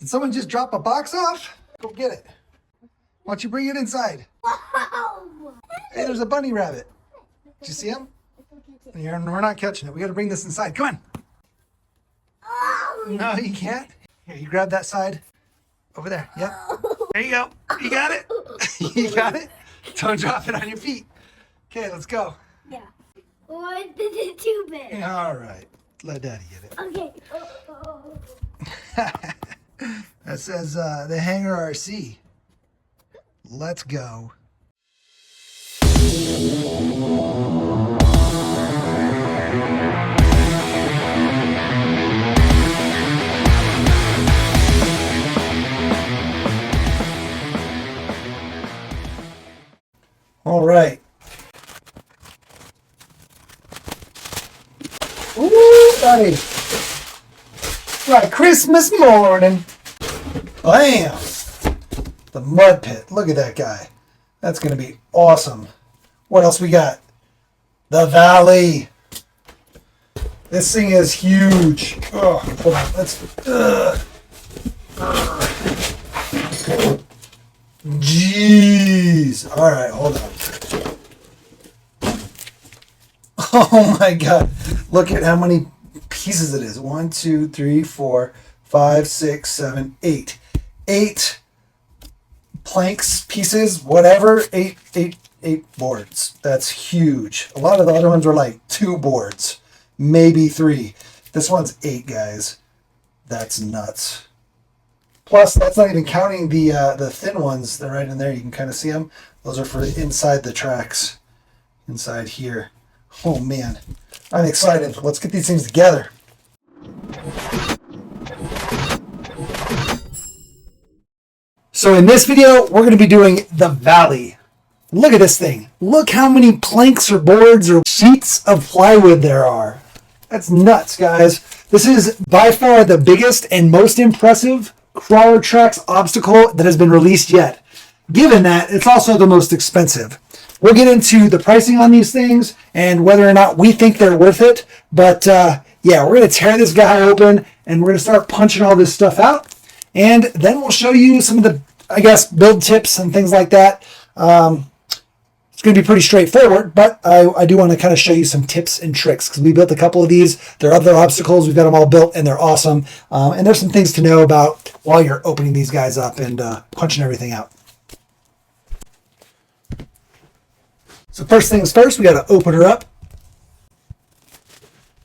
Did someone just drop a box off? Go get it. Why don't you bring it inside? Wow. Hey, there's a bunny rabbit. Did you see him? We're not catching it. We got to bring this inside. Come on. Oh. No, you can't. Here, you grab that side. Over there. Yep. There you go. You got it? You got it? Don't drop it on your feet. Okay, let's go. Yeah. Or is it too big? All right. Let Daddy get it. Okay. That says the Hangar RC. Let's go. All right. Ooh, buddy. Right, Christmas morning. Bam! The mud pit. Look at that guy. That's going to be awesome. What else we got? The valley. This thing is huge. Oh, hold on. Let's. Jeez. All right, hold on. Oh my God. Look at how many pieces it is. 1, 2, 3, 4, 5, 6, 7, 8. 8 planks, pieces, whatever. 8 boards. That's huge. A lot of the other ones were like 2 boards, maybe 3. This one's 8, guys. That's nuts. Plus, that's not even counting the thin ones. They're right in there. You can kind of see them. Those are for inside the tracks, inside here. Oh man, I'm excited. Let's get these things together. So in this video, we're going to be doing the valley. Look at this thing. Look how many planks or boards or sheets of plywood there are. That's nuts, guys. This is by far the biggest and most impressive Crawler Trax obstacle that has been released yet. Given that, it's also the most expensive. We'll get into the pricing on these things and whether or not we think they're worth it. But yeah, we're going to tear this guy open and we're going to start punching all this stuff out. And then we'll show you some of the, I guess, build tips and things like that. It's going to be pretty straightforward, but I do want to kind of show you some tips and tricks because we built a couple of these. There are other obstacles. We've got them all built and they're awesome. And there's some things to know about while you're opening these guys up and punching everything out. So first things first, we got to open her up.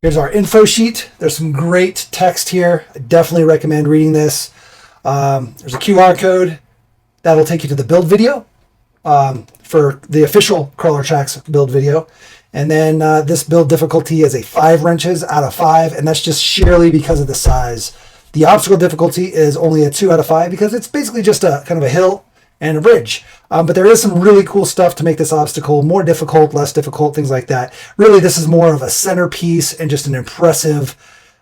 Here's our info sheet. There's some great text here. I definitely recommend reading this. There's a QR code that'll take you to the build video for the official Crawler Trax build video. And then this build difficulty is a 5 wrenches out of 5, and that's just sheerly because of the size. The obstacle difficulty is only a 2 out of 5 because it's basically just a kind of a hill and a bridge. But there is some really cool stuff to make this obstacle more difficult, less difficult, things like that. Really, this is more of a centerpiece and just an impressive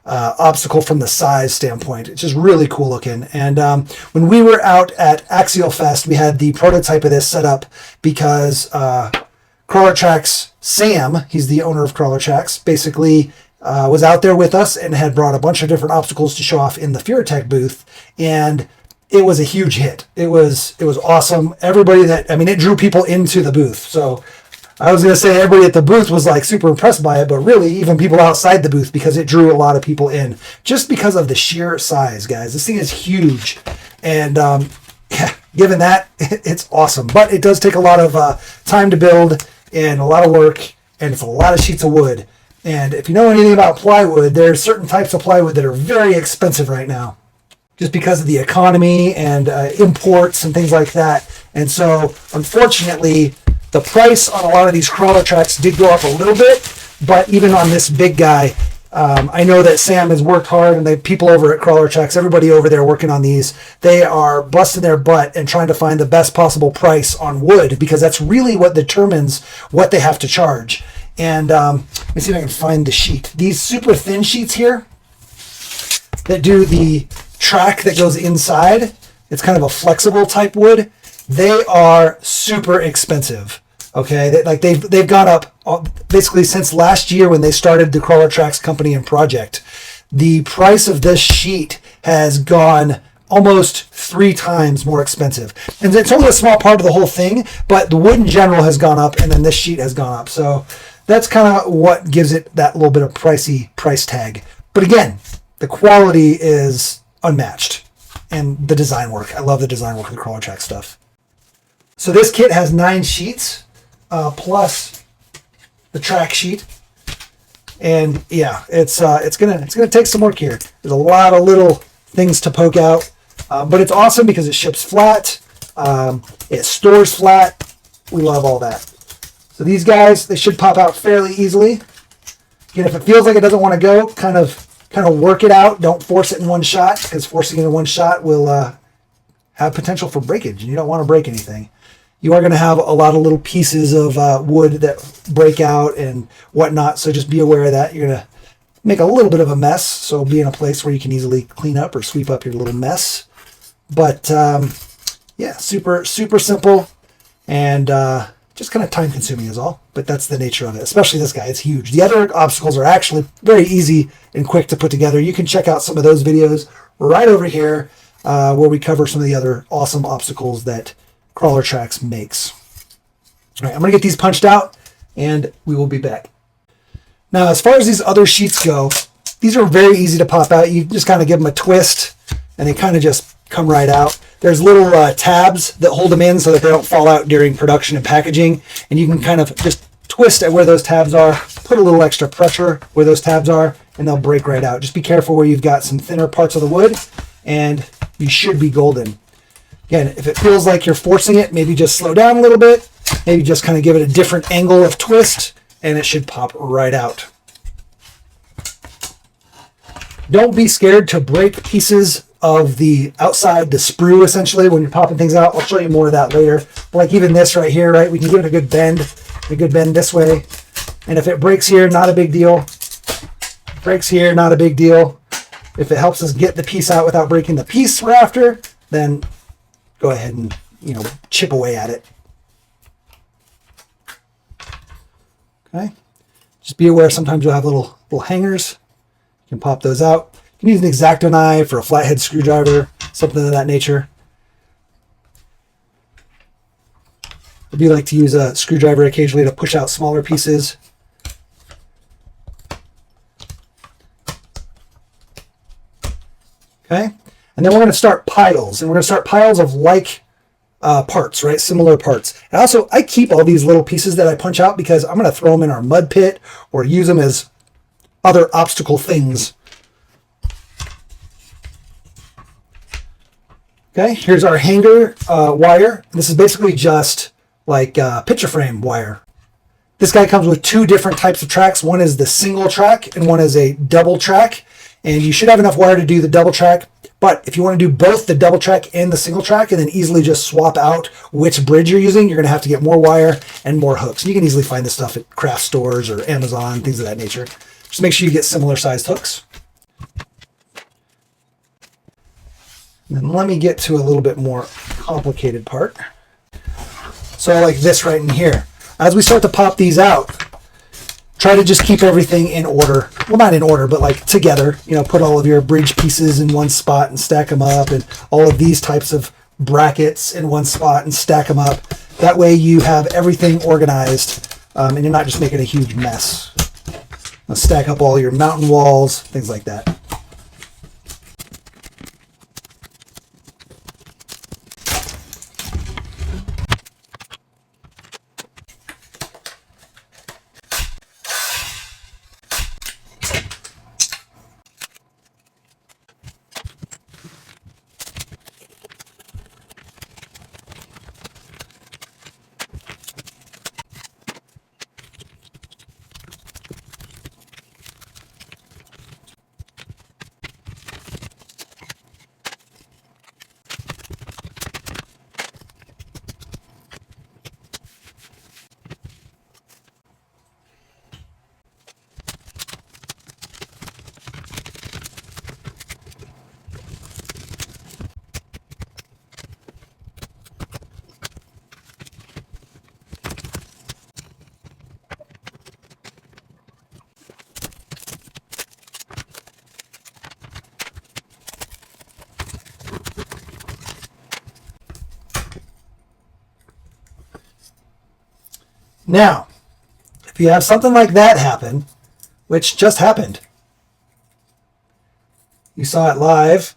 obstacle from the size standpoint. It's just really cool looking. And when we were out at Axial Fest, we had the prototype of this set up because Crawler Trax, Sam, he's the owner of Crawler Trax, basically was out there with us and had brought a bunch of different obstacles to show off in the FearTech booth. And it was a huge hit. It was awesome. Everybody it drew people into the booth. So I was going to say everybody at the booth was like super impressed by it, but really even people outside the booth because it drew a lot of people in just because of the sheer size, guys. This thing is huge. And yeah, given that, it's awesome. But it does take a lot of time to build and a lot of work and it's a lot of sheets of wood. And if you know anything about plywood, there's certain types of plywood that are very expensive right now, just because of the economy and imports and things like that. And so, unfortunately, the price on a lot of these Crawler Trax did go up a little bit, but even on this big guy, I know that Sam has worked hard and the people over at Crawler Trax, everybody over there working on these, they are busting their butt and trying to find the best possible price on wood because that's really what determines what they have to charge. And let me see if I can find the sheet. These super thin sheets here that do the track that goes inside, it's kind of a flexible type wood. They are super expensive. Okay, they've gone up basically since last year when they started the Crawler Trax company and project. The price of this sheet has gone almost 3 times more expensive. And it's only a small part of the whole thing, but the wood in general has gone up, and then this sheet has gone up. So that's kind of what gives it that little bit of pricey price tag. But again, the quality is unmatched. And the design work. I love the design work of the Crawler Trax stuff. So this kit has 9 sheets, plus the track sheet. And yeah, it's gonna take some work here. There's a lot of little things to poke out, but it's awesome because it ships flat. It stores flat. We love all that. So these guys, they should pop out fairly easily. Again, if it feels like it doesn't want to go, kind of work it out. Don't force it in one shot, because forcing it in one shot will have potential for breakage, and you don't want to break anything. You are going to have a lot of little pieces of wood that break out and whatnot, so just be aware of that. You're going to make a little bit of a mess, so be in a place where you can easily clean up or sweep up your little mess. But yeah, super simple, and just kind of time consuming is all, but that's the nature of it. Especially this guy, it's huge. The other obstacles are actually very easy and quick to put together. You can check out some of those videos right over here where we cover some of the other awesome obstacles that Crawler Trax makes. All right, I'm gonna get these punched out and we will be back. Now, as far as these other sheets go, these are very easy to pop out. You just kind of give them a twist and they kind of just come right out. There's little tabs that hold them in so that they don't fall out during production and packaging. And you can kind of just twist at where those tabs are, put a little extra pressure where those tabs are, and they'll break right out. Just be careful where you've got some thinner parts of the wood, and you should be golden. Again, if it feels like you're forcing it, maybe just slow down a little bit, maybe just kind of give it a different angle of twist, and it should pop right out. Don't be scared to break pieces of the outside, the sprue, essentially, when you're popping things out. I'll show you more of that later. But like even this right here, right? We can give it a good bend this way. And if it breaks here, not a big deal. Breaks here, not a big deal. If it helps us get the piece out without breaking the piece we're after, then go ahead and, chip away at it. Okay. Just be aware sometimes you'll have little hangers. You can pop those out. You can use an X-Acto knife or a flathead screwdriver, something of that nature. I do like to use a screwdriver occasionally to push out smaller pieces. Okay, and then we're going to start piles, and we're going to start piles of like parts, right? Similar parts. And also, I keep all these little pieces that I punch out because I'm going to throw them in our mud pit or use them as other obstacle things. Okay, here's our hanger wire. This is basically just like picture frame wire. This guy comes with 2 different types of tracks. One is the single track and one is a double track. And you should have enough wire to do the double track. But if you want to do both the double track and the single track and then easily just swap out which bridge you're using, you're going to have to get more wire and more hooks. And you can easily find this stuff at craft stores or Amazon, things of that nature. Just make sure you get similar sized hooks. And then let me get to a little bit more complicated part. So like this right in here. As we start to pop these out, try to just keep everything in order. Well, not in order, but like together. Put all of your bridge pieces in one spot and stack them up, and all of these types of brackets in one spot and stack them up. That way you have everything organized, and you're not just making a huge mess. Now stack up all your mountain walls, things like that. Now, if you have something like that happen, which just happened, you saw it live,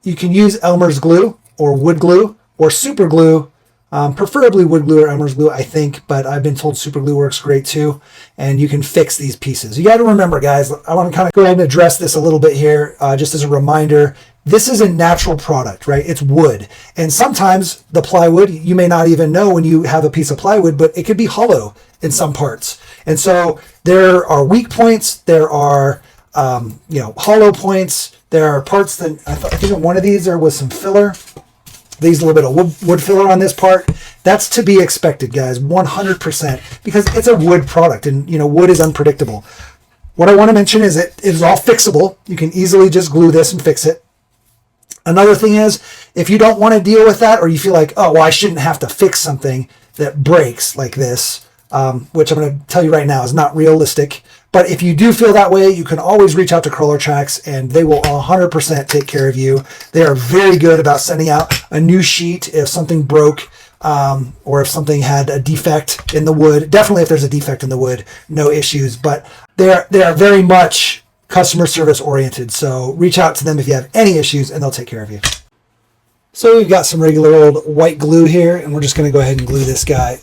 you can use Elmer's glue or wood glue or super glue, preferably wood glue or Elmer's glue, I think, but I've been told super glue works great too, and you can fix these pieces. You got to remember, guys, I want to kind of go ahead and address this a little bit here, just as a reminder. This is a natural product, right? It's wood. And sometimes the plywood, you may not even know when you have a piece of plywood, but it could be hollow in some parts. And so there are weak points, there are hollow points, there are parts that, I think on one of these there was some filler. There's a little bit of wood filler on this part. That's to be expected, guys, 100%, because it's a wood product, and wood is unpredictable. What I want to mention is it is all fixable. You can easily just glue this and fix it. Another thing is, if you don't want to deal with that, or you feel like, oh, well, I shouldn't have to fix something that breaks like this, which I'm going to tell you right now is not realistic. But if you do feel that way, you can always reach out to Crawler Trax, and they will 100% take care of you. They are very good about sending out a new sheet if something broke, or if something had a defect in the wood. Definitely if there's a defect in the wood, no issues. But they are very much customer service oriented. So reach out to them if you have any issues, and they'll take care of you. So we've got some regular old white glue here, and we're just going to go ahead and glue this guy.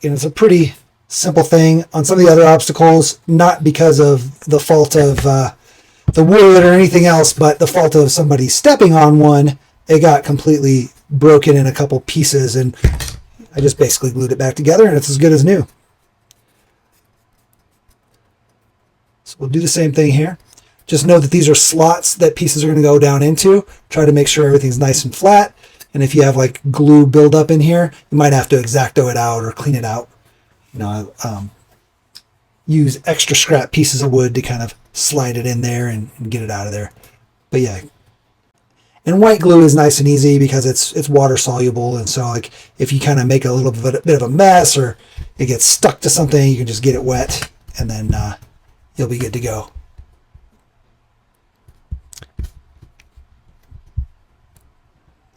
And it's a pretty simple thing. On some of the other obstacles, not because of the fault of the wood or anything else, but the fault of somebody stepping on one, it got completely broken in a couple pieces, and I just basically glued it back together, and it's as good as new. So we'll do the same thing here. Just know that these are slots that pieces are going to go down into. Try to make sure everything's nice and flat, and if you have like glue buildup in here, you might have to X-Acto it out or clean it out. Use extra scrap pieces of wood to kind of slide it in there and get it out of there. But yeah, and white glue is nice and easy because it's water soluble, and so like if you kind of make a little bit of a mess or it gets stuck to something, you can just get it wet, and then you'll be good to go.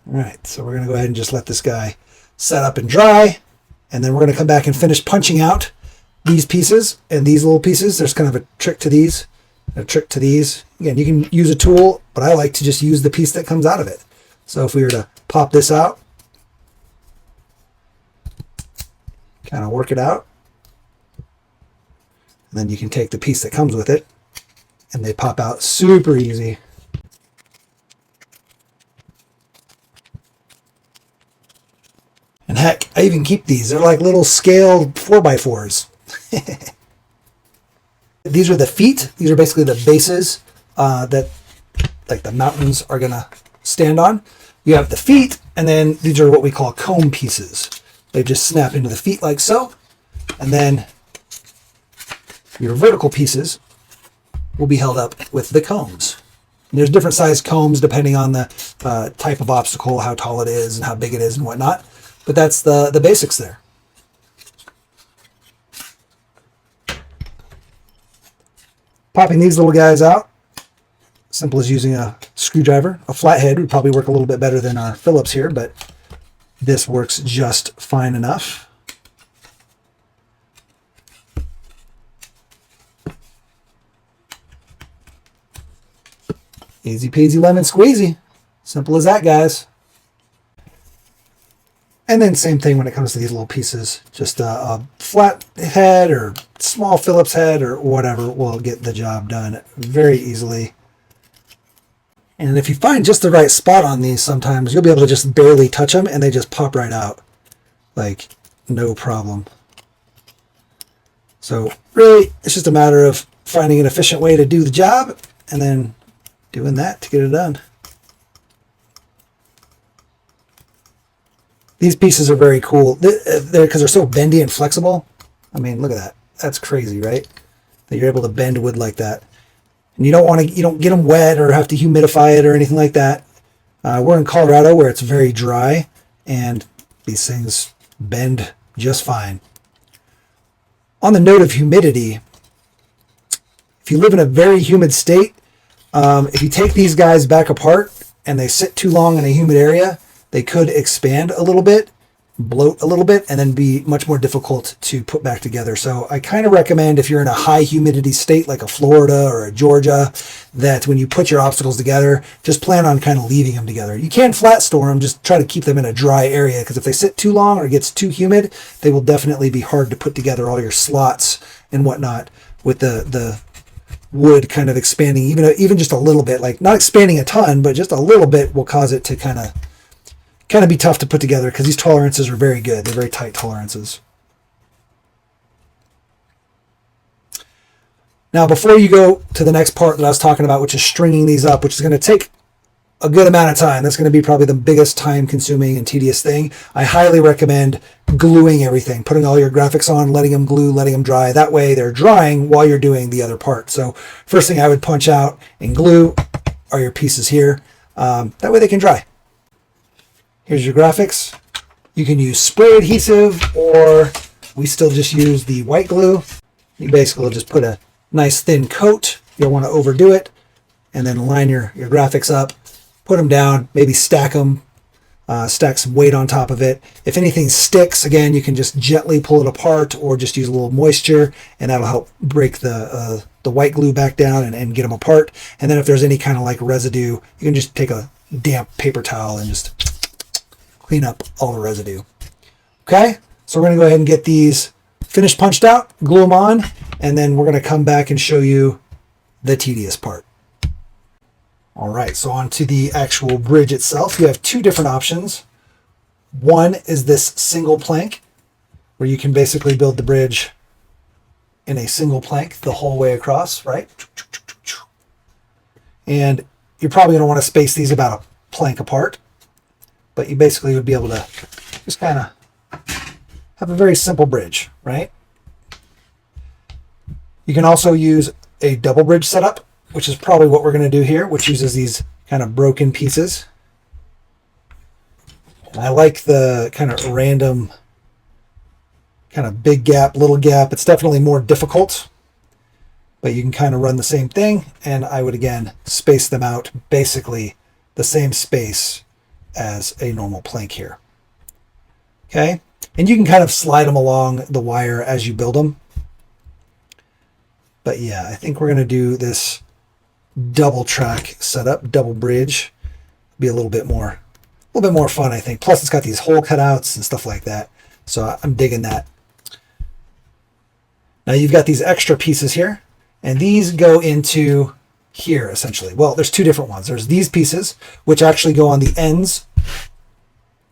All right, so we're going to go ahead and just let this guy set up and dry. And then we're going to come back and finish punching out these pieces and these little pieces. There's kind of a trick to these, a trick to these. Again, you can use a tool, but I like to just use the piece that comes out of it. So if we were to pop this out, kind of work it out, and then you can take the piece that comes with it, and they pop out super easy. And heck, I even keep these. They're like little scaled 4x4s. These are the feet. These are basically the bases that like the mountains are going to stand on. You have the feet, and then these are what we call comb pieces. They just snap into the feet like so. And then your vertical pieces will be held up with the combs. And there's different size combs depending on the type of obstacle, how tall it is, and how big it is, and whatnot. But that's the basics there. Popping these little guys out, simple as using a screwdriver. A flathead would probably work a little bit better than our Phillips here, but this works just fine enough. Easy peasy lemon squeezy. Simple as that, guys. And then same thing when it comes to these little pieces. Just a flat head or small Phillips head or whatever will get the job done very easily. And if you find just the right spot on these, sometimes you'll be able to just barely touch them and they just pop right out. Like, no problem. So really, it's just a matter of finding an efficient way to do the job and then doing that to get it done. These pieces are very cool. They're because they're so bendy and flexible. I mean, look at that. That's crazy, right? That you're able to bend wood like that. And you don't get them wet or have to humidify it or anything like that. We're in Colorado where it's very dry, and these things bend just fine. On the note of humidity, if you live in a very humid state, if you take these guys back apart and they sit too long in a humid area, they could expand a little bit, bloat a little bit and then be much more difficult to put back together. So I kind of recommend, if you're in a high humidity state like a Florida or a Georgia, that when you put your obstacles together, just plan on kind of leaving them together. You can flat store them, just try to keep them in a dry area, because if they sit too long or it gets too humid, they will definitely be hard to put together, all your slots and whatnot, with the wood kind of expanding even just a little bit, like not expanding a ton, but just a little bit will cause it to kind of be tough to put together, because these tolerances are very good. They're very tight tolerances. Now, before you go to the next part that I was talking about, which is stringing these up, which is going to take a good amount of time. That's going to be probably the biggest time-consuming and tedious thing. I highly recommend gluing everything, putting all your graphics on, letting them glue, letting them dry. That way they're drying while you're doing the other part. So first thing I would punch out and glue are your pieces here. That way they can dry. Here's your graphics. You can use spray adhesive, or we still just use the white glue. You basically will just put a nice thin coat. You don't want to overdo it. And then line your graphics up, put them down, maybe stack them, stack some weight on top of it. If anything sticks, again, you can just gently pull it apart, or just use a little moisture, and that'll help break the white glue back down and get them apart. And then if there's any kind of like residue, you can just take a damp paper towel and just clean up all the residue. Okay, so we're going to go ahead and get these finished punched out, glue them on, and then we're going to come back and show you the tedious part. All right, so on to the actual bridge itself. You have two different options. One is this single plank, where you can basically build the bridge in a single plank the whole way across, right? And you're probably going to want to space these about a plank apart, but you basically would be able to just kind of have a very simple bridge, right? You can also use a double bridge setup, which is probably what we're going to do here, which uses these kind of broken pieces. And I like the kind of random, kind of big gap, little gap. It's definitely more difficult, but you can kind of run the same thing. And I would, again, space them out basically the same space as a normal plank here. Okay, and you can kind of slide them along the wire as you build them. But yeah, I think we're going to do this double track setup, double bridge. Be a little bit more fun, I think. Plus, it's got these hole cutouts and stuff like that, so I'm digging that. Now you've got these extra pieces here, and these go into here essentially. Well, there's two different ones. There's these pieces, which actually go on the ends,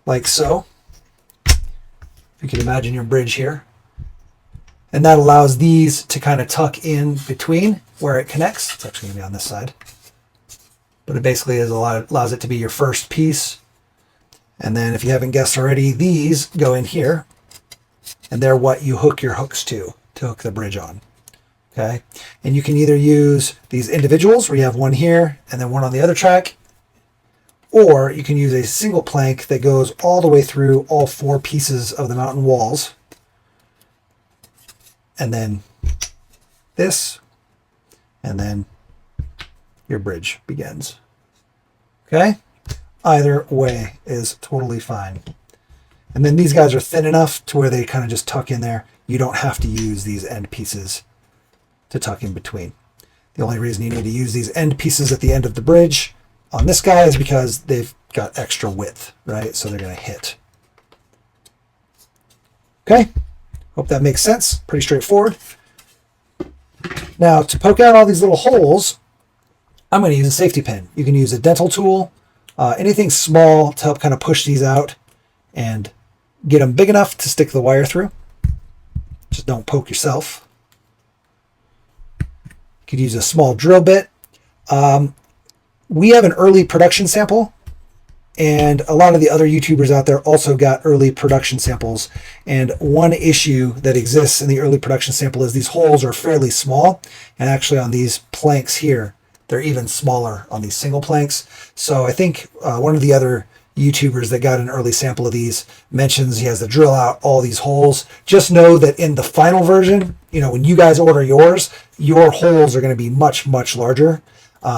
like so. If you can imagine your bridge here. And that allows these to kind of tuck in between where it connects. It's actually going to be on this side. But it basically allows it to be your first piece. And then if you haven't guessed already, these go in here. And they're what you hook your hooks to hook the bridge on. Okay, and you can either use these individuals, where you have one here and then one on the other track, or you can use a single plank that goes all the way through all four pieces of the mountain walls, and then this, and then your bridge begins. Okay, either way is totally fine. And then these guys are thin enough to where they kind of just tuck in there. You don't have to use these end pieces to tuck in between. The only reason you need to use these end pieces at the end of the bridge on this guy is because they've got extra width, right? So they're going to hit. Okay, hope that makes sense. Pretty straightforward. Now, to poke out all these little holes, I'm going to use a safety pin. You can use a dental tool, anything small to help kind of push these out and get them big enough to stick the wire through. Just don't poke yourself. Could use a small drill bit. We have an early production sample, and a lot of the other YouTubers out there also got early production samples. And one issue that exists in the early production sample is these holes are fairly small, and actually on these planks here, they're even smaller on these single planks. So I think one of the other YouTubers that got an early sample of these mentions he has to drill out all these holes. Just know that in the final version, you know, when you guys order yours, your holes are going to be much, much larger.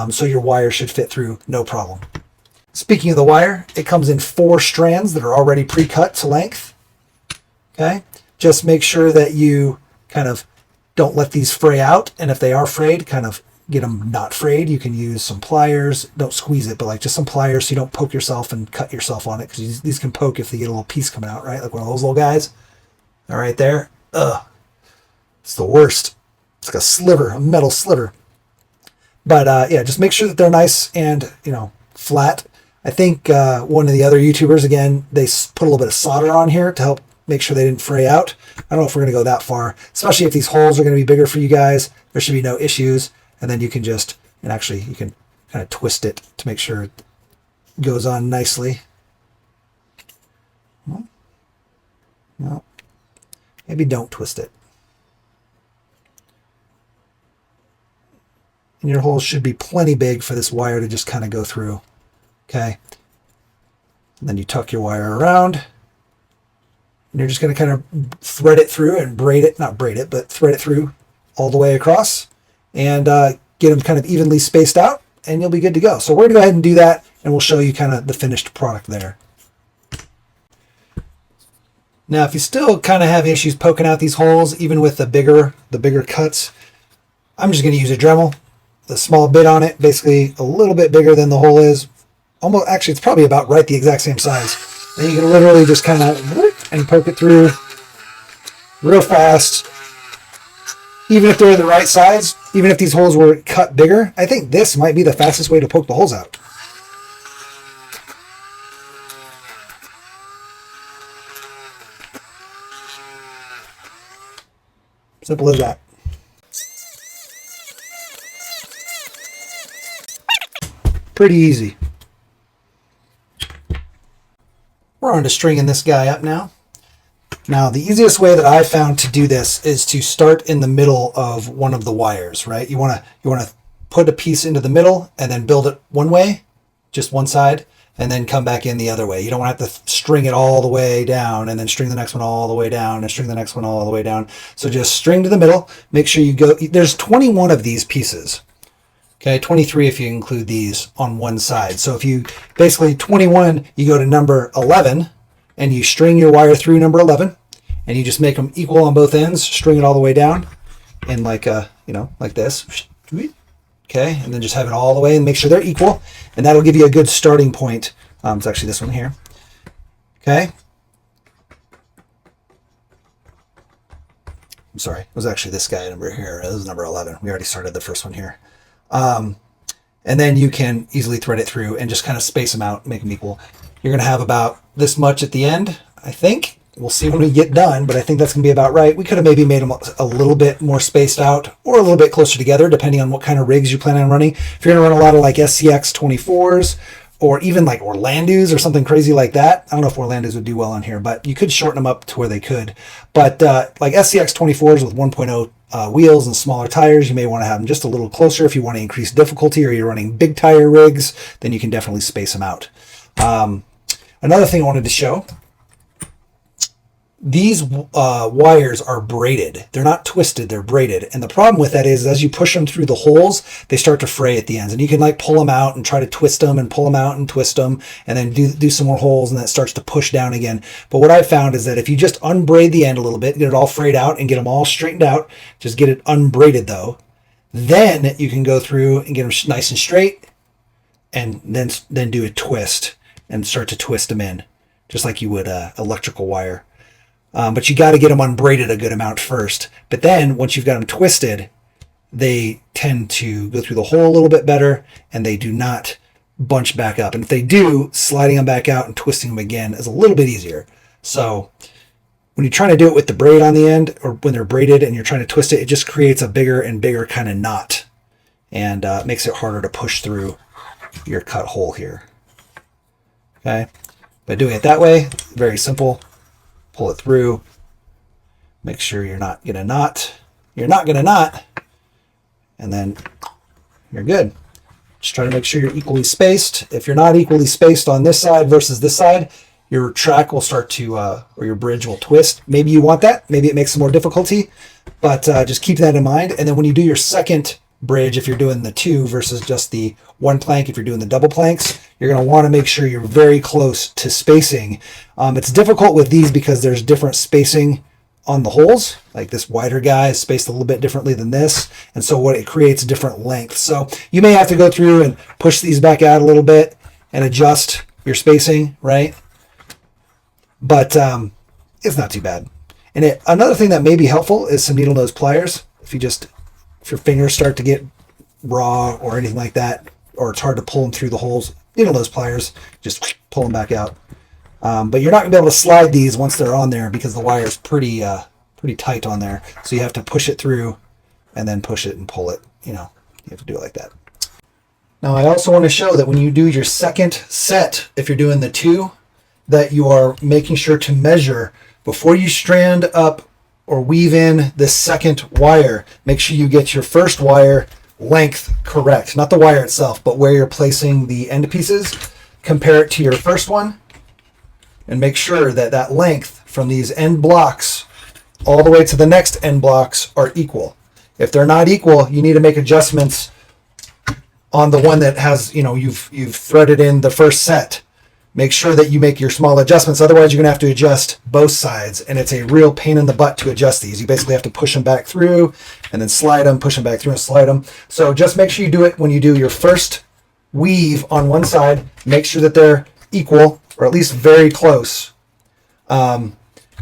So your wire should fit through no problem. Speaking of the wire, it comes in 4 strands that are already pre-cut to length. Okay, just make sure that you kind of don't let these fray out, and if they are frayed, kind of get them not frayed. You can use some pliers. Don't squeeze it, but like just some pliers so you don't poke yourself and cut yourself on it, because these can poke if they get a little piece coming out, right? Like one of those little guys. All right, there. Ugh, it's the worst. It's like a sliver, a metal sliver. But yeah, just make sure that they're nice and, you know, flat. I think one of the other YouTubers, again, they put a little bit of solder on here to help make sure they didn't fray out. I don't know if we're going to go that far, especially if these holes are going to be bigger for you guys. There should be no issues. And then you can just, and actually you can kind of twist it to make sure it goes on nicely. No, maybe don't twist it. And your holes should be plenty big for this wire to just kind of go through. Okay. And then you tuck your wire around. And you're just going to kind of thread it through and braid it, not braid it, but thread it through all the way across and get them kind of evenly spaced out, and you'll be good to go. So we're going to go ahead and do that, and we'll show you kind of the finished product there. Now, if you still kind of have issues poking out these holes, even with the bigger cuts, I'm just going to use a Dremel, the small bit on it, basically a little bit bigger than the hole is. Almost, actually, it's probably about right the exact same size. Then you can literally just kind of and poke it through real fast. Even if they're the right size, even if these holes were cut bigger, I think this might be the fastest way to poke the holes out. Simple as that. Pretty easy. We're on to stringing this guy up now. Now, the easiest way that I found to do this is to start in the middle of one of the wires, right? You want to put a piece into the middle and then build it one way, just one side, and then come back in the other way. You don't want to have to string it all the way down and then string the next one all the way down and string the next one all the way down. So just string to the middle. Make sure you go. There's 21 of these pieces. Okay, 23 if you include these on one side. So if you basically 21, you go to number 11 and you string your wire through number 11 and you just make them equal on both ends, string it all the way down in like a, you know, like this. Okay, and then just have it all the way and make sure they're equal, and that'll give you a good starting point. It's actually this one here. Okay. I'm sorry, it was actually this guy number here. This is number 11. We already started the first one here. And then you can easily thread it through and just kind of space them out, make them equal. You're going to have about this much at the end, I think. We'll see when we get done, but I think that's going to be about right. We could have maybe made them a little bit more spaced out or a little bit closer together, depending on what kind of rigs you plan on running. If you're going to run a lot of like SCX 24s or even like Orlando's or something crazy like that. I don't know if Orlando's would do well on here, but you could shorten them up to where they could. But like SCX 24s with 1.0 wheels and smaller tires, you may want to have them just a little closer. If you want to increase difficulty or you're running big tire rigs, then you can definitely space them out. Another thing I wanted to show, these wires are braided. They're not twisted, they're braided. And the problem with that is as you push them through the holes, they start to fray at the ends. And you can like pull them out and try to twist them and pull them out and twist them and then do some more holes, and that starts to push down again. But what I've found is that if you just unbraid the end a little bit, get it all frayed out and get them all straightened out, just get it unbraided though, then you can go through and get them nice and straight and then do a twist and start to twist them in just like you would electrical wire. But you got to get them unbraided a good amount first. But then once you've got them twisted, they tend to go through the hole a little bit better and they do not bunch back up. And if they do, sliding them back out and twisting them again is a little bit easier. So when you're trying to do it with the braid on the end or when they're braided and you're trying to twist it, it just creates a bigger and bigger kind of knot and makes it harder to push through your cut hole here. Okay. By doing it that way, very simple. Pull it through, make sure you're not going to knot, and then you're good. Just try to make sure you're equally spaced. If you're not equally spaced on this side versus this side, your track will start to, or your bridge will twist. Maybe you want that, maybe it makes some more difficulty, but just keep that in mind. And then when you do your second bridge if you're doing the 2 versus just the 1 plank if you're doing the double planks. You're going to want to make sure you're very close to spacing. It's difficult with these because there's different spacing on the holes. Like this wider guy is spaced a little bit differently than this, and so what it creates different lengths. So you may have to go through and push these back out a little bit and adjust your spacing, right? But it's not too bad. And another thing that may be helpful is some needle nose pliers. If your fingers start to get raw or anything like that, or it's hard to pull them through the holes, needle nose pliers, just pull them back out. But you're not going to be able to slide these once they're on there because the wire is pretty tight on there. So you have to push it through and then push it and pull it. You have to do it like that. Now I also want to show that when you do your second set, if you're doing the 2, that you are making sure to measure before you strand up or weave in this second wire. Make sure you get your first wire length correct, not the wire itself, but where you're placing the end pieces. Compare it to your first one and make sure that that length from these end blocks all the way to the next end blocks are equal. If they're not equal, you need to make adjustments on the one that has, you've threaded in the first set. Make sure that you make your small adjustments. Otherwise, you're going to have to adjust both sides, and it's a real pain in the butt to adjust these. You basically have to push them back through and then slide them, push them back through and slide them. So just make sure you do it when you do your first weave on one side. Make sure that they're equal, or at least very close. Again,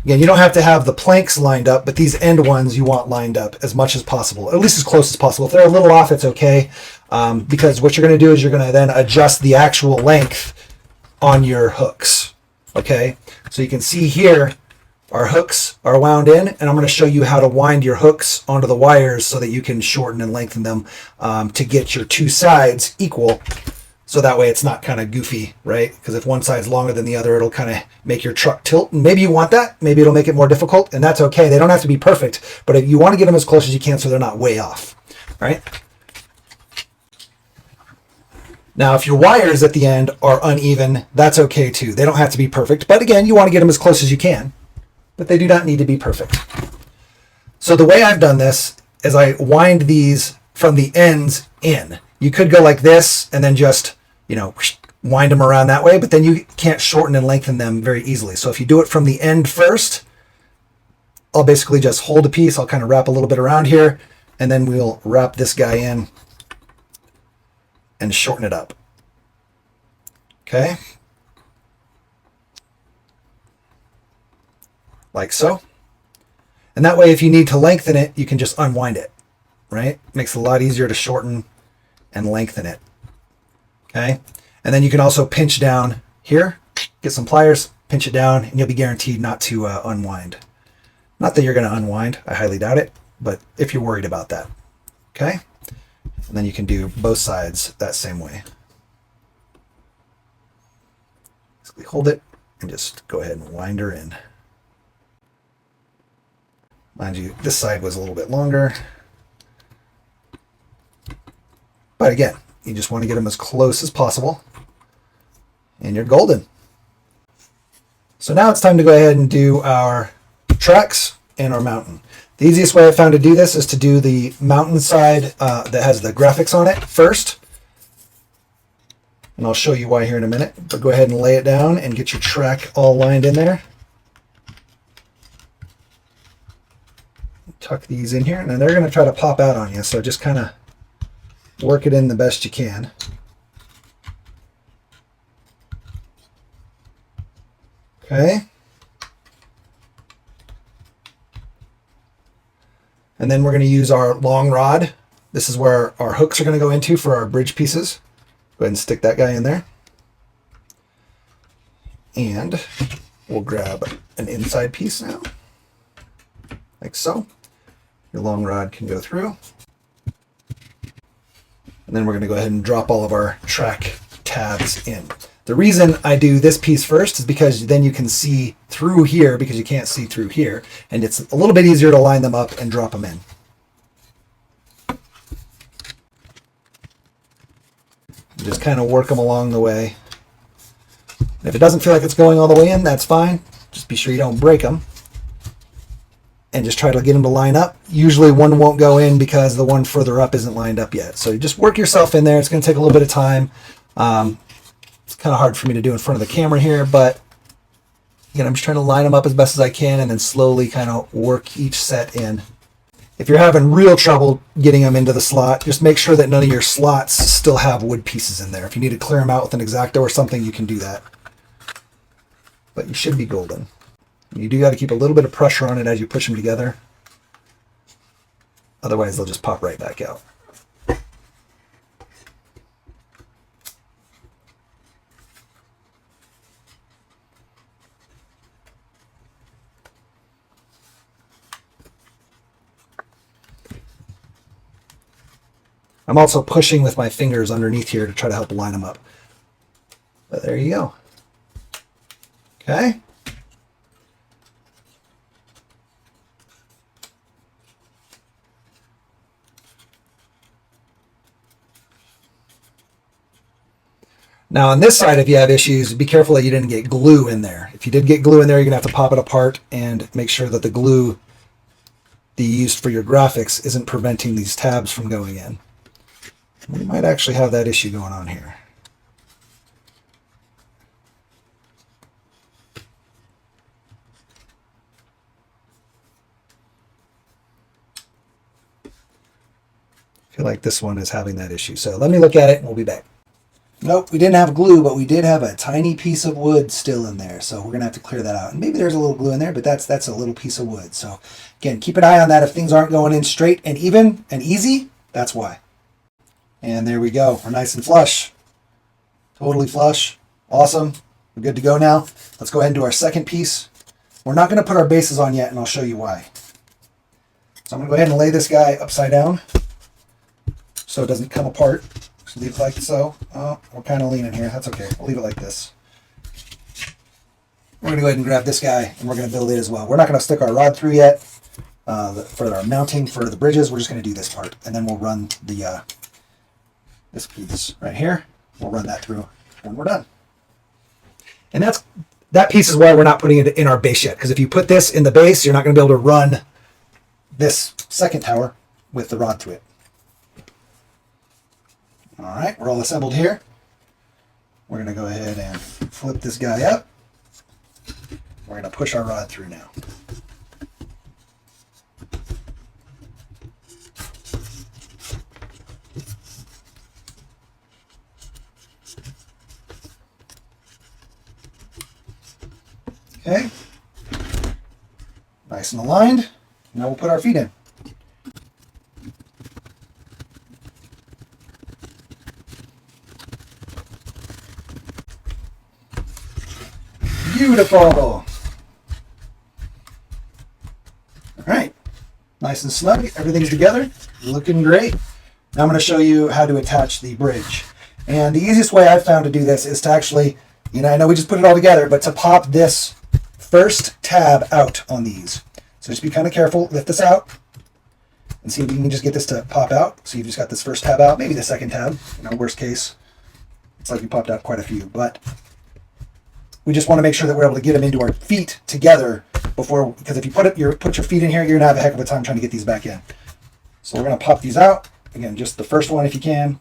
you don't have to have the planks lined up, but these end ones you want lined up as much as possible, at least as close as possible. If they're a little off, it's okay, because what you're going to do is you're going to then adjust the actual length on your hooks. Okay, so you can see here our hooks are wound in, and I'm going to show you how to wind your hooks onto the wires so that you can shorten and lengthen them to get your 2 sides equal. So that way it's not kind of goofy, right? Because if one side's longer than the other, it'll kind of make your truck tilt. And maybe you want that. Maybe it'll make it more difficult, and that's okay. They don't have to be perfect, but if you want to get them as close as you can so they're not way off, right? Now, if your wires at the end are uneven, that's okay too. They don't have to be perfect, but again, you want to get them as close as you can, but they do not need to be perfect. So the way I've done this is I wind these from the ends in. You could go like this and then just, wind them around that way, but then you can't shorten and lengthen them very easily. So if you do it from the end first, I'll basically just hold a piece. I'll kind of wrap a little bit around here, and then we'll wrap this guy in and shorten it up. Okay. Like so. And that way, if you need to lengthen it, you can just unwind it, right? Makes it a lot easier to shorten and lengthen it. Okay. And then you can also pinch down here, get some pliers, pinch it down, and you'll be guaranteed not to unwind. Not that you're going to unwind. I highly doubt it, but if you're worried about that. Okay. And then you can do both sides that same way. Basically hold it and just go ahead and wind her in. Mind you, this side was a little bit longer. But again, you just want to get them as close as possible. And you're golden. So now it's time to go ahead and do our tracks and our mountain. The easiest way I found to do this is to do the mountain side that has the graphics on it first. And I'll show you why here in a minute. But go ahead and lay it down and get your track all lined in there. Tuck these in here, and then they're going to try to pop out on you. So just kind of work it in the best you can. Okay. And then we're going to use our long rod. This is where our hooks are going to go into for our bridge pieces. Go ahead and stick that guy in there. And we'll grab an inside piece now, like so. Your long rod can go through. And then we're going to go ahead and drop all of our track tabs in. The reason I do this piece first is because then you can see through here, because you can't see through here, and it's a little bit easier to line them up and drop them in. Just kind of work them along the way. If it doesn't feel like it's going all the way in, that's fine. Just be sure you don't break them. and just try to get them to line up. Usually one won't go in because the one further up isn't lined up yet. So you just work yourself in there. It's going to take a little bit of time. It's kind of hard for me to do in front of the camera here, but again, I'm just trying to line them up as best as I can and then slowly kind of work each set in. If you're having real trouble getting them into the slot, just make sure that none of your slots still have wood pieces in there. If you need to clear them out with an X-Acto or something, you can do that. But you should be golden. You do got to keep a little bit of pressure on it as you push them together. Otherwise, they'll just pop right back out. I'm also pushing with my fingers underneath here to try to help line them up. But there you go. Okay. Now on this side, if you have issues, be careful that you didn't get glue in there. If you did get glue in there, you're gonna have to pop it apart and make sure that the glue that you used for your graphics isn't preventing these tabs from going in. We might actually have that issue going on here. I feel like this one is having that issue. So let me look at it and we'll be back. Nope, we didn't have glue, but we did have a tiny piece of wood still in there. So we're going to have to clear that out. And maybe there's a little glue in there, but that's a little piece of wood. So again, keep an eye on that. If things aren't going in straight and even and easy, that's why. And there we go. We're nice and flush. Totally flush. Awesome. We're good to go now. Let's go ahead and do our second piece. We're not going to put our bases on yet, and I'll show you why. So I'm going to go ahead and lay this guy upside down so it doesn't come apart. Just leave it like so. Oh, we're kind of leaning here. That's okay. We'll leave it like this. We're going to go ahead and grab this guy, and we're going to build it as well. We're not going to stick our rod through yet for our mounting for the bridges. We're just going to do this part, and then we'll run the this piece right here. We'll run that through when we're done. And that piece is why we're not putting it in our base yet, because if you put this in the base, you're not going to be able to run this second tower with the rod through it. All right, we're all assembled here. We're going to go ahead and flip this guy up. We're going to push our rod through now. Okay, nice and aligned. Now we'll put our feet in. Beautiful. All right, nice and snug. Everything's together. Looking great. Now I'm going to show you how to attach the bridge. And the easiest way I've found to do this is to actually, I know we just put it all together, but to pop this first tab out on these. So just be kind of careful. Lift this out and see if you can just get this to pop out. So you've just got this first tab out, maybe the second tab. Worst case, it's like we popped out quite a few, but we just want to make sure that we're able to get them into our feet together before, because if you put your feet in here, you're gonna have a heck of a time trying to get these back in. So we're gonna pop these out. Again, just the first one if you can.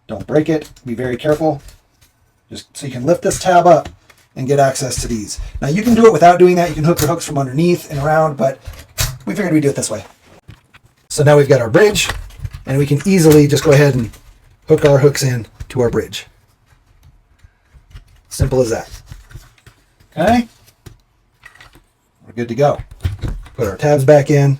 Don't break it. Be very careful. Just so you can lift this tab up and get access to these. Now you can do it without doing that. You can hook your hooks from underneath and around, but we figured we'd do it this way. So now we've got our bridge, and we can easily just go ahead and hook our hooks in to our bridge. Simple as that. Okay. We're good to go. Put our tabs back in.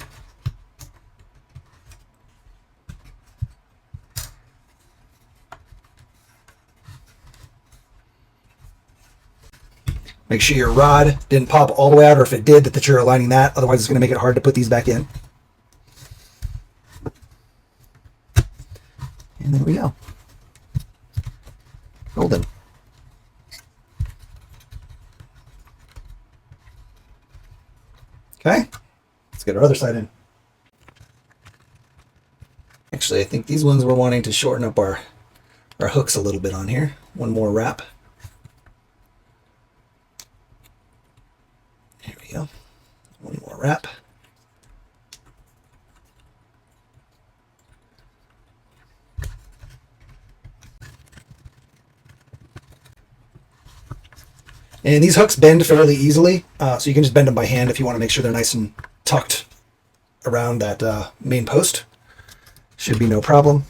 Make sure your rod didn't pop all the way out, or if it did, that you're aligning that. Otherwise, it's going to make it hard to put these back in. And there we go. Golden. Okay, let's get our other side in. Actually, I think these ones we're wanting to shorten up our hooks a little bit on here. One more wrap. There we go. One more wrap. And these hooks bend fairly easily, so you can just bend them by hand if you want to make sure they're nice and tucked around that main post. Should be no problem.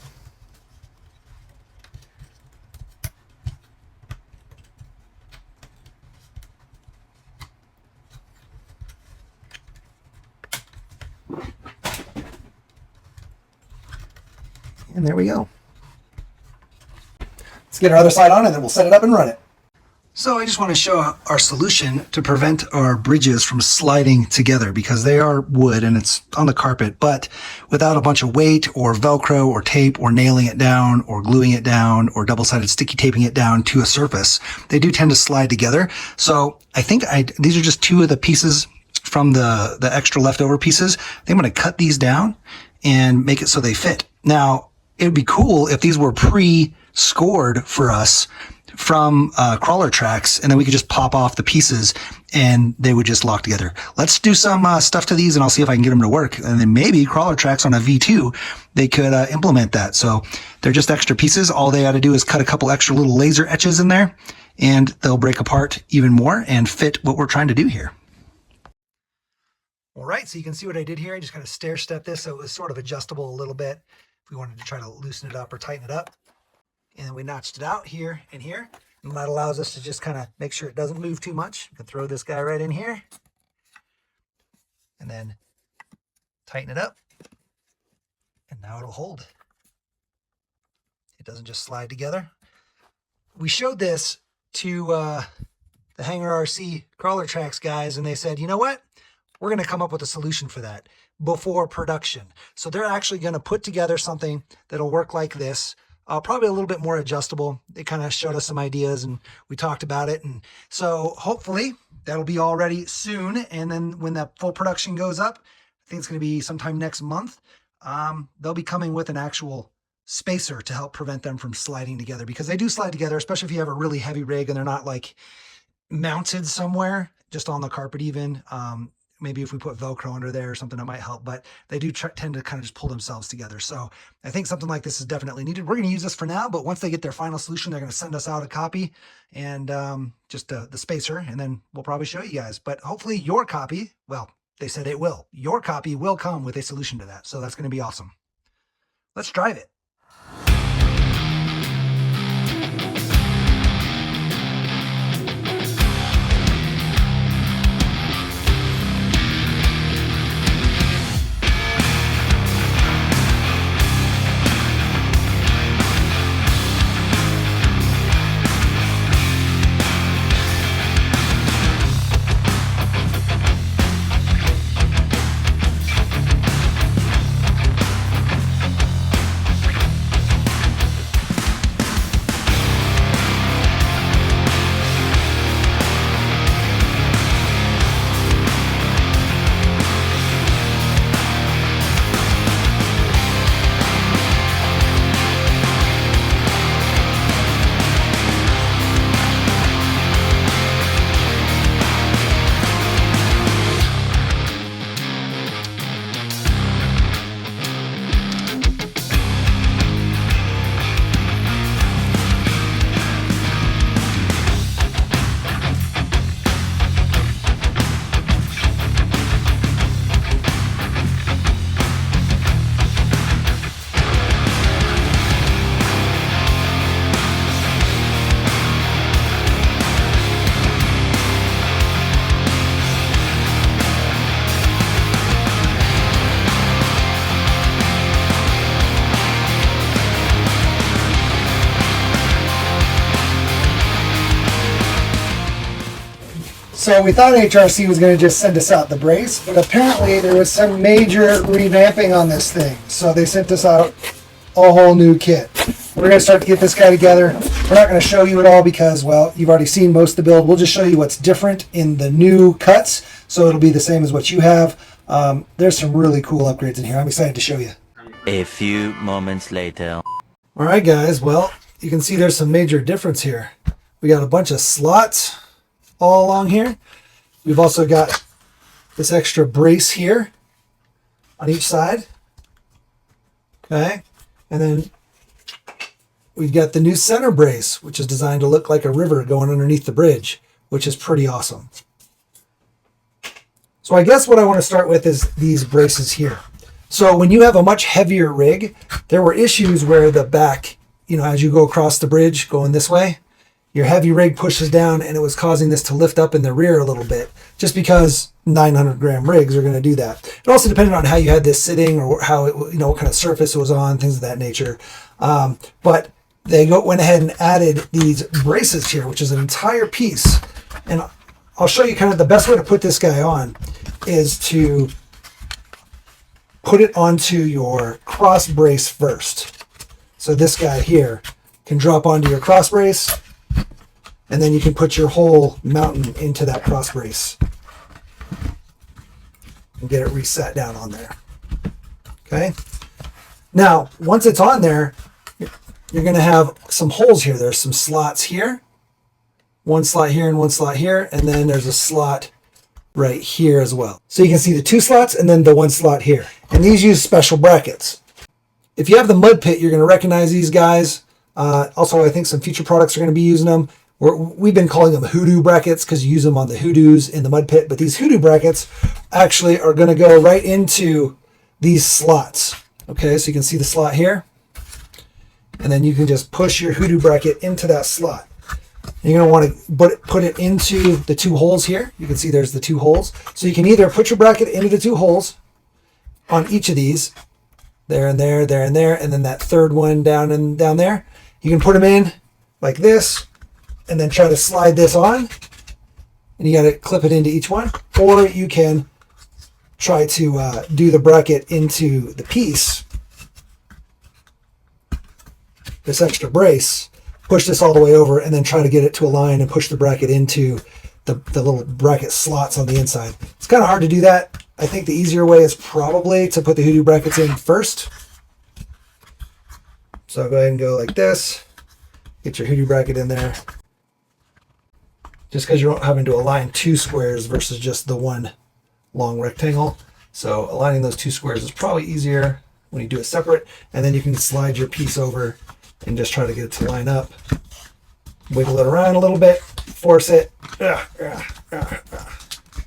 And there we go. Let's get our other side on and then we'll set it up and run it. So I just want to show our solution to prevent our bridges from sliding together, because they are wood and it's on the carpet, but without a bunch of weight or Velcro or tape or nailing it down or gluing it down or double-sided sticky taping it down to a surface, they do tend to slide together. So I think these are just two of the pieces from the extra leftover pieces. I think I'm going to cut these down and make it so they fit. Now, it would be cool if these were pre-scored for us from Crawler Trax, and then we could just pop off the pieces and they would just lock together. Let's do some stuff to these and I'll see if I can get them to work. And then maybe Crawler Trax on a V2, they could implement that. So they're just extra pieces. All they got to do is cut a couple extra little laser etches in there and they'll break apart even more and fit what we're trying to do here. All right, so you can see what I did here. I just kind of stair step this so it was sort of adjustable a little bit if we wanted to try to loosen it up or tighten it up. And then we notched it out here and here. And that allows us to just kind of make sure it doesn't move too much. You can throw this guy right in here. And then tighten it up. And now it'll hold. It doesn't just slide together. We showed this to the Hangar RC Crawler Trax guys, and they said, you know what? We're going to come up with a solution for that before production. So they're actually going to put together something that'll work like this. Probably a little bit more adjustable. They kind of showed us some ideas and we talked about it. And so hopefully that'll be all ready soon. And then when that full production goes up, I think it's going to be sometime next month, they'll be coming with an actual spacer to help prevent them from sliding together, because they do slide together, especially if you have a really heavy rig and they're not like mounted somewhere, just on the carpet even. Maybe if we put Velcro under there or something, that might help, but they do tend to kind of just pull themselves together. So I think something like this is definitely needed. We're going to use this for now, but once they get their final solution, they're going to send us out a copy and just the spacer, and then we'll probably show you guys. But hopefully your copy, well, they said it will. Your copy will come with a solution to that. So that's going to be awesome. Let's drive it. So we thought HRC was going to just send us out the brace, but apparently there was some major revamping on this thing. So they sent us out a whole new kit. We're going to start to get this guy together. We're not going to show you it all because, well, you've already seen most of the build. We'll just show you what's different in the new cuts, so it'll be the same as what you have. There's some really cool upgrades in here. I'm excited to show you. A few moments later. All right, guys. Well, you can see there's some major difference here. We got a bunch of slots all along here. We've also got this extra brace here on each side. Okay. And then we've got the new center brace, which is designed to look like a river going underneath the bridge which is pretty awesome. So I guess what I want to start with is these braces here. So when you have a much heavier rig, there were issues where the back, as you go across the bridge going this way, your heavy rig pushes down and it was causing this to lift up in the rear a little bit, just because 900 gram rigs are going to do that. It also depended on how you had this sitting or how it, what kind of surface it was on, things of that nature. But they went ahead and added these braces here, which is an entire piece. And I'll show you kind of the best way to put this guy on is to put it onto your cross brace first. So this guy here can drop onto your cross brace, and then you can put your whole mountain into that cross brace and get it reset down on there. Okay. Now, once it's on there, you're going to have some holes here. There's some slots here, one slot here and one slot here, and then there's a slot right here as well. So you can see the 2 slots and then the 1 slot here. And these use special brackets. If you have the mud pit, you're going to recognize these guys. Also, I think some future products are going to be using them. We've been calling them hoodoo brackets because you use them on the hoodoos in the mud pit. But these hoodoo brackets actually are going to go right into these slots. Okay, so you can see the slot here. And then you can just push your hoodoo bracket into that slot. And you're going to want to put it into the 2 holes here. You can see there's the 2 holes. So you can either put your bracket into the 2 holes on each of these, there and there, there and there, and then that third one down and down there. You can put them in like this, and then try to slide this on, and you got to clip it into each one. Or you can try to do the bracket into the piece, this extra brace, push this all the way over, and then try to get it to align and push the bracket into the little bracket slots on the inside. It's kind of hard to do that. I think the easier way is probably to put the hoodoo brackets in first. So I'll go ahead and go like this. Get your hoodoo bracket in there. Just because you're not having to align 2 squares versus just the 1 long rectangle. So aligning those 2 squares is probably easier when you do it separate. And then you can slide your piece over and just try to get it to line up. Wiggle it around a little bit, force it,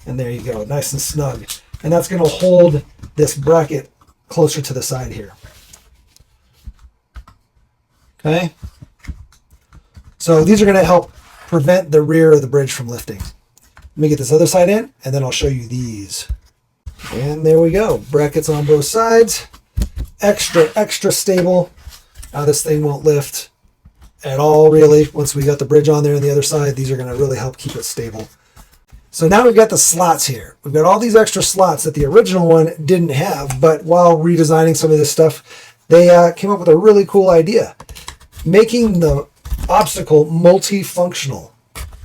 and there you go, nice and snug. And that's going to hold this bracket closer to the side here. Okay. So these are going to help prevent the rear of the bridge from lifting. Let me get this other side in, and then I'll show you these. And there we go. Brackets on both sides. Extra stable. Now this thing won't lift at all, really. Once we got the bridge on there on the other side, these are going to really help keep it stable. So now we've got the slots here. We've got all these extra slots that the original one didn't have, but while redesigning some of this stuff, they came up with a really cool idea. Making the obstacle multifunctional.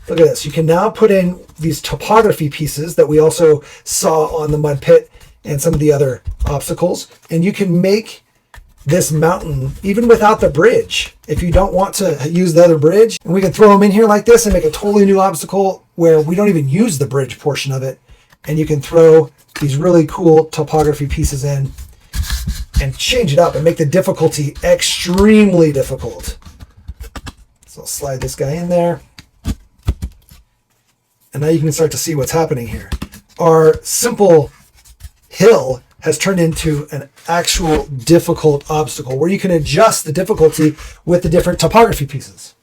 Look at this. You can now put in these topography pieces that we also saw on the mud pit and some of the other obstacles, and you can make this mountain even without the bridge. If you don't want to use the other bridge, and we can throw them in here like this and make a totally new obstacle where we don't even use the bridge portion of it, and you can throw these really cool topography pieces in and change it up and make the difficulty extremely difficult. So I'll slide this guy in there, and now you can start to see what's happening here. Our simple hill has turned into an actual difficult obstacle where you can adjust the difficulty with the different topography pieces.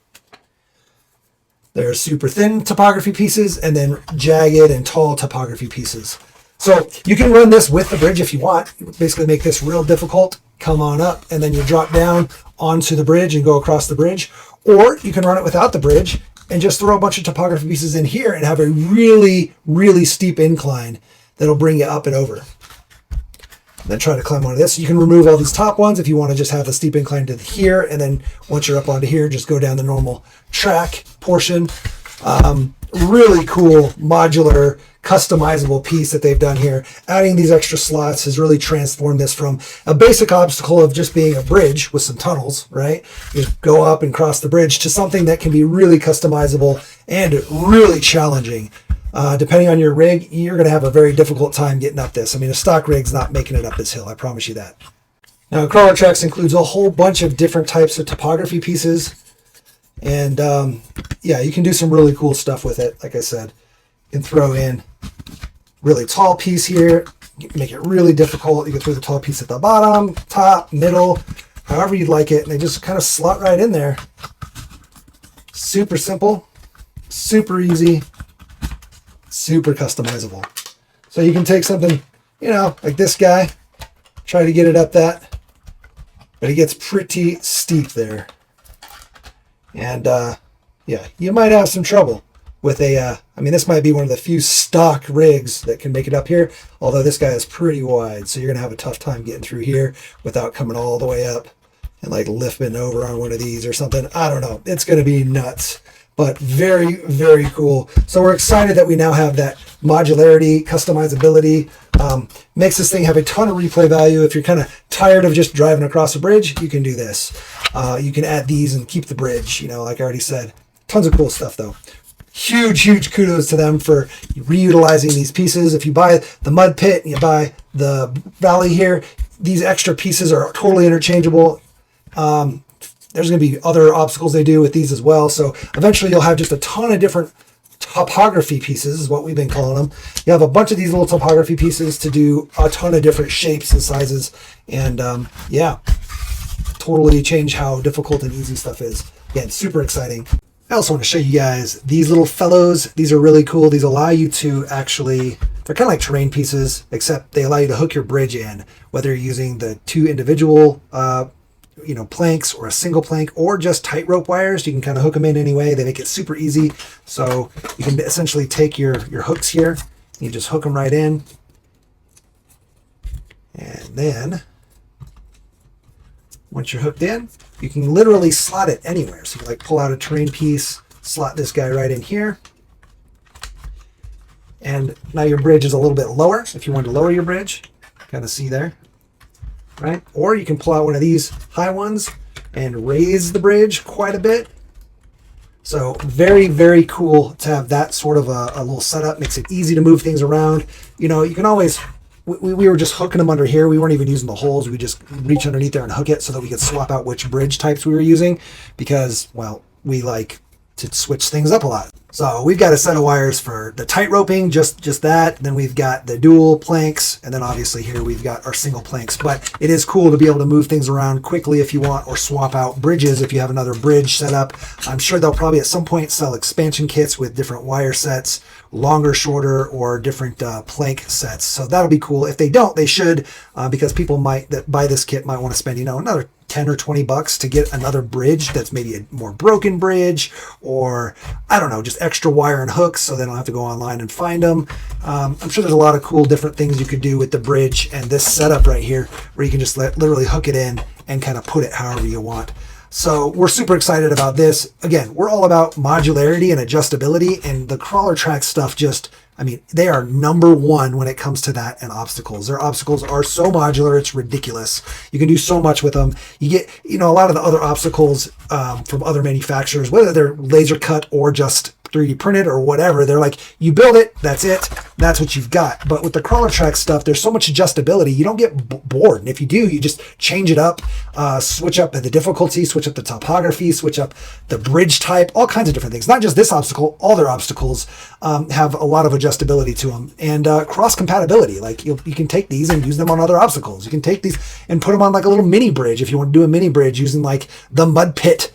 There are super thin topography pieces and then jagged and tall topography pieces. So you can run this with the bridge if you want. You basically make this real difficult, come on up, and then you drop down onto the bridge and go across the bridge. Or you can run it without the bridge and just throw a bunch of topography pieces in here and have a really, really steep incline that'll bring you up and over. Then try to climb onto this. You can remove all these top ones if you want to just have the steep incline to here, and then once you're up onto here, just go down the normal track portion. Really cool modular customizable piece that they've done here. Adding these extra slots has really transformed this from a basic obstacle of just being a bridge with some tunnels, right? You just go up and cross the bridge, to something that can be really customizable and really challenging. Depending on your rig, you're going to have a very difficult time getting up this. I mean, a stock rig's not making it up this hill, I promise you that. Now, Crawler Trax includes a whole bunch of different types of topography pieces. And yeah, you can do some really cool stuff with it. Like I said, you can throw in really tall piece here, make it really difficult. You can throw the tall piece at the bottom, top, middle, however you'd like it. And they just kind of slot right in there. Super simple, super easy, super customizable. So you can take something, you know, like this guy, try to get it up that, but it gets pretty steep there. And yeah, you might have some trouble with a, I mean, this might be one of the few stock rigs that can make it up here, although this guy is pretty wide, so you're going to have a tough time getting through here without coming all the way up and like lifting over on one of these or something. I don't know. It's going to be nuts, but very, very cool. So we're excited that we now have that modularity, customizability. Makes this thing have a ton of replay value. If you're kind of tired of just driving across a bridge, you can do this. You can add these and keep the bridge, you know, like I already said. Tons of cool stuff though. Huge kudos to them for reutilizing these pieces. If you buy the mud pit and you buy the valley here, these extra pieces are totally interchangeable. There's going to be other obstacles they do with these as well. So eventually you'll have just a ton of different topography pieces is what we've been calling them. You have a bunch of these little topography pieces to do a ton of different shapes and sizes. And yeah, totally change how difficult and easy stuff is. Again, super exciting. I also want to show you guys these little fellows. These are really cool. These allow you to actually, they're kind of like terrain pieces, except they allow you to hook your bridge in, whether you're using the two individual you know, planks or a single plank or just tightrope wires. You can kind of hook them in anyway. They make it super easy. So you can essentially take your hooks here, you just hook them right in. And then once you're hooked in, you can literally slot it anywhere. So you can like pull out a terrain piece, slot this guy right in here. And now your bridge is a little bit lower. If you want to lower your bridge, kind of see there, right? Or you can pull out one of these high ones and raise the bridge quite a bit. So very, very cool to have that sort of a little setup. Makes it easy to move things around. You know, you can always, we were just hooking them under here. We weren't even using the holes. We just reach underneath there and hook it so that we could swap out which bridge types we were using because, well, we like to switch things up a lot. So we've got a set of wires for the tight roping, just that. Then we've got the dual planks, and then obviously here we've got our single planks. But it is cool to be able to move things around quickly if you want, or swap out bridges if you have another bridge set up. I'm sure they'll probably at some point sell expansion kits with different wire sets, longer, shorter, or different plank sets. So that'll be cool. If they don't, they should, because people that buy this kit might want to spend, you know, another 10 or 20 bucks to get another bridge that's maybe a more broken bridge, or I don't know, just extra wire and hooks so they don't have to go online and find them. I'm sure there's a lot of cool different things you could do with the bridge and this setup right here where you can just literally hook it in and kind of put it however you want. So we're super excited about this. Again, we're all about modularity and adjustability, and the Crawler Trax stuff just, I mean, they are number one when it comes to that and obstacles. Their obstacles are so modular, it's ridiculous. You can do so much with them. You get, you know, a lot of the other obstacles from other manufacturers, whether they're laser cut or just 3D printed or whatever, they're like, you build it, that's it, that's what you've got. But with the Crawler Trax stuff, there's so much adjustability, you don't get bored. And if you do, you just change it up, switch up the difficulty, switch up the topography, switch up the bridge type, all kinds of different things. Not just this obstacle, all their obstacles have a lot of adjustability to them. And cross compatibility, like you can take these and use them on other obstacles. You can take these and put them on like a little mini bridge if you want to do a mini bridge using like the mud pit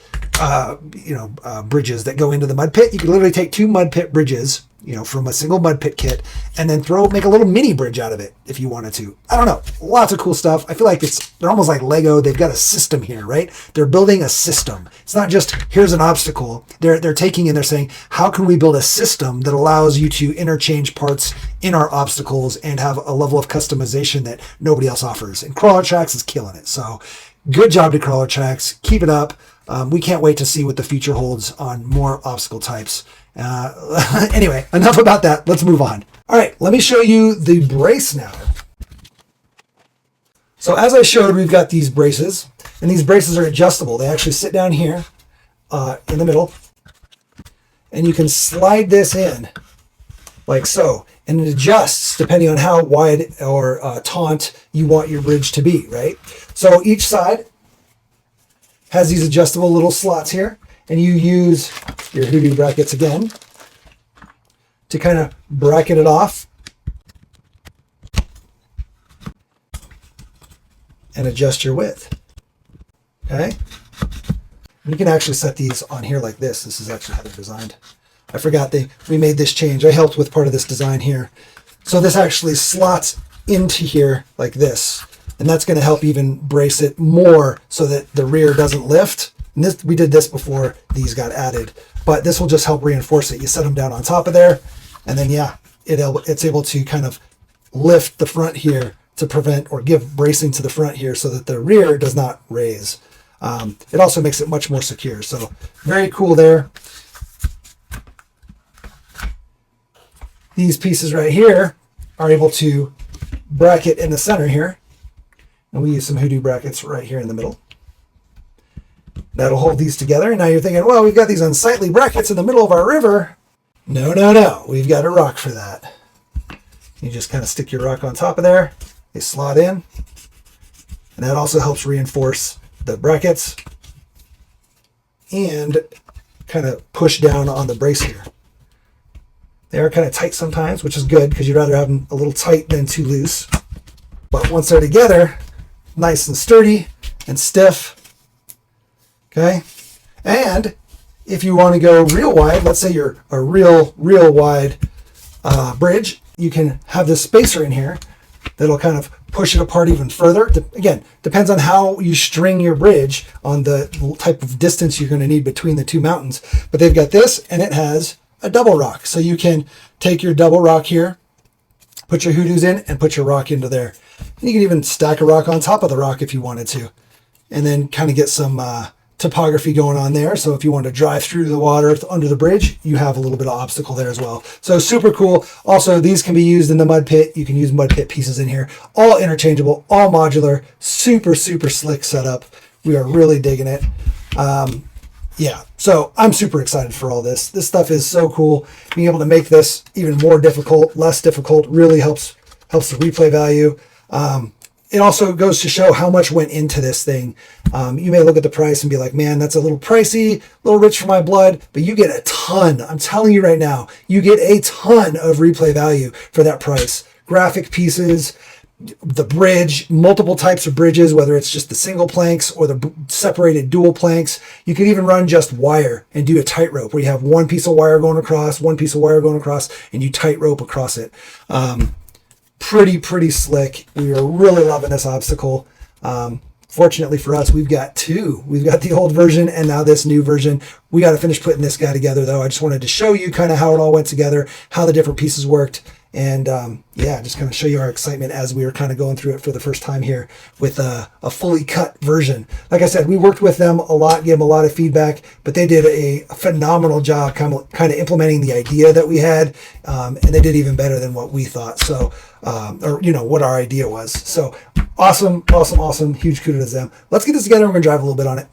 bridges that go into the mud pit. You can literally take two mud pit bridges, you know, from a single mud pit kit, and then make a little mini bridge out of it if you wanted to. I don't know, lots of cool stuff. I feel like they're almost like Lego. They've got a system here, right? They're building a system. It's not just here's an obstacle. They're taking and they're saying, how can we build a system that allows you to interchange parts in our obstacles and have a level of customization that nobody else offers? And Crawler Trax is killing it. So good job to Crawler Trax. Keep it up. We can't wait to see what the future holds on more obstacle types. Anyway, enough about that. Let's move on. All right, let me show you the brace now. So as I showed, we've got these braces, and these braces are adjustable. They actually sit down here in the middle, and you can slide this in like so, and it adjusts depending on how wide or taut you want your bridge to be, right? So each side has these adjustable little slots here, and you use your hoodoo brackets again to kind of bracket it off and adjust your width. Okay? You can actually set these on here like this. This is actually how they're designed. I forgot we made this change. I helped with part of this design here. So this actually slots into here like this. And that's going to help even brace it more so that the rear doesn't lift. And we did this before these got added. But this will just help reinforce it. You set them down on top of there. And then, yeah, it's able to kind of lift the front here to prevent or give bracing to the front here so that the rear does not raise. It also makes it much more secure. So very cool there. These pieces right here are able to bracket in the center here. And we use some hoodoo brackets right here in the middle. That'll hold these together. And now you're thinking, well, we've got these unsightly brackets in the middle of our river. No, no, no. We've got a rock for that. You just kind of stick your rock on top of there. They slot in. And that also helps reinforce the brackets and kind of push down on the brace here. They are kind of tight sometimes, which is good because you'd rather have them a little tight than too loose. But once they're together, nice and sturdy and stiff. Okay. And if you want to go real wide, let's say you're a real wide bridge, you can have this spacer in here that'll kind of push it apart even further. Again, depends on how you string your bridge on the type of distance you're going to need between the two mountains. But they've got this, and it has a double rock. So you can take your double rock here, put your hoodoos in, and put your rock into there. And you can even stack a rock on top of the rock if you wanted to. And then kind of get some topography going on there. So if you want to drive through the water under the bridge, you have a little bit of obstacle there as well. So super cool. Also, these can be used in the mud pit. You can use mud pit pieces in here. All interchangeable, all modular, super, super slick setup. We are really digging it. Yeah, so I'm super excited for all this. This stuff is so cool. Being able to make this even more difficult, less difficult, really helps the replay value. It also goes to show how much went into this thing. You may look at the price and be like, man, that's a little pricey, a little rich for my blood, but you get a ton. I'm telling you right now, you get a ton of replay value for that price. Graphic pieces, the bridge, multiple types of bridges, whether it's just the single planks or the separated dual planks. You could even run just wire and do a tightrope where you have one piece of wire going across, one piece of wire going across, and you tightrope across it. Pretty slick. We are really loving this obstacle. Fortunately for us, we've got two. We've got the old version and now this new version. We got to finish putting this guy together though. I just wanted to show you kind of how it all went together, how the different pieces worked. And yeah, just kind of show you our excitement as we were kind of going through it for the first time here with a fully cut version. Like I said, we worked with them a lot, gave them a lot of feedback, but they did a phenomenal job kind of implementing the idea that we had, and they did even better than what we thought. So, or what our idea was. So awesome. Huge kudos to them. Let's get this together and we're gonna drive a little bit on it.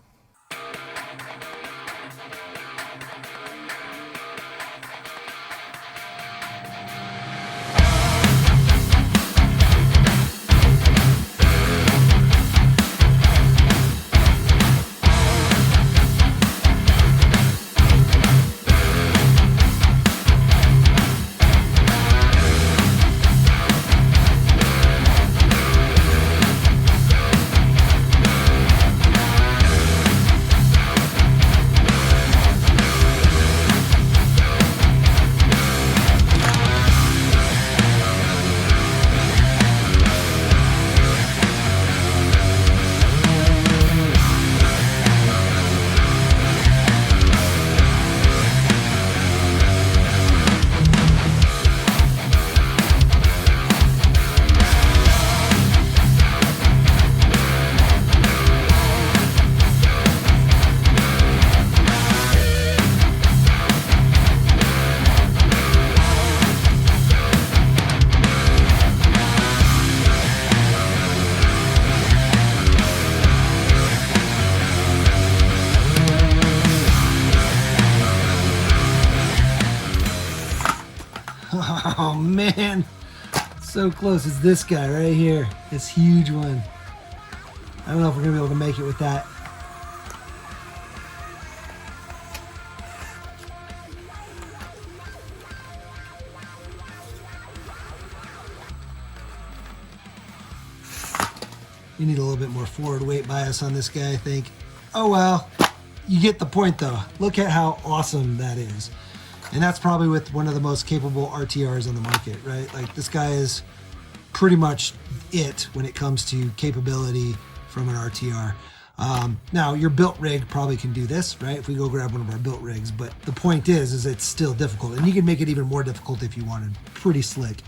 Oh man, so close. It's this guy right here, this huge one. I don't know if we're gonna be able to make it with that. You need a little bit more forward weight bias on this guy, I think. Oh well, you get the point though. Look at how awesome that is. And that's probably with one of the most capable RTRs on the market, right? Like this guy is pretty much it when it comes to capability from an RTR. Now your built rig probably can do this, right? If we go grab one of our built rigs, but the point is it's still difficult, and you can make it even more difficult if you wanted. Pretty slick.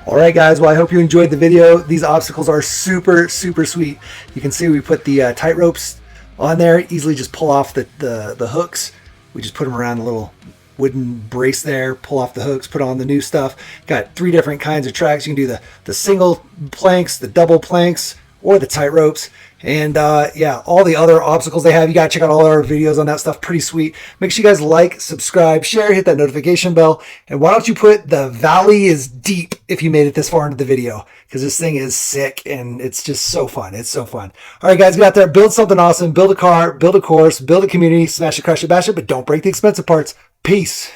All right, guys. Well, I hope you enjoyed the video. These obstacles are super, super sweet. You can see we put the tight ropes on there. Easily just pull off the hooks. We just put them around the little wooden brace there, pull off the hooks, put on the new stuff. Got 3 different kinds of tracks. You can do the single planks, the double planks, or the tight ropes. And yeah, all the other obstacles they have, you got to check out all our videos on that stuff. Pretty sweet. Make sure you guys like, subscribe, share, hit that notification bell. And why don't you put the valley is deep if you made it this far into the video, because this thing is sick and it's just so fun. It's so fun. All right, guys, get out there, build something awesome, build a car, build a course, build a community, smash it, crush it, bash it, but don't break the expensive parts. Peace.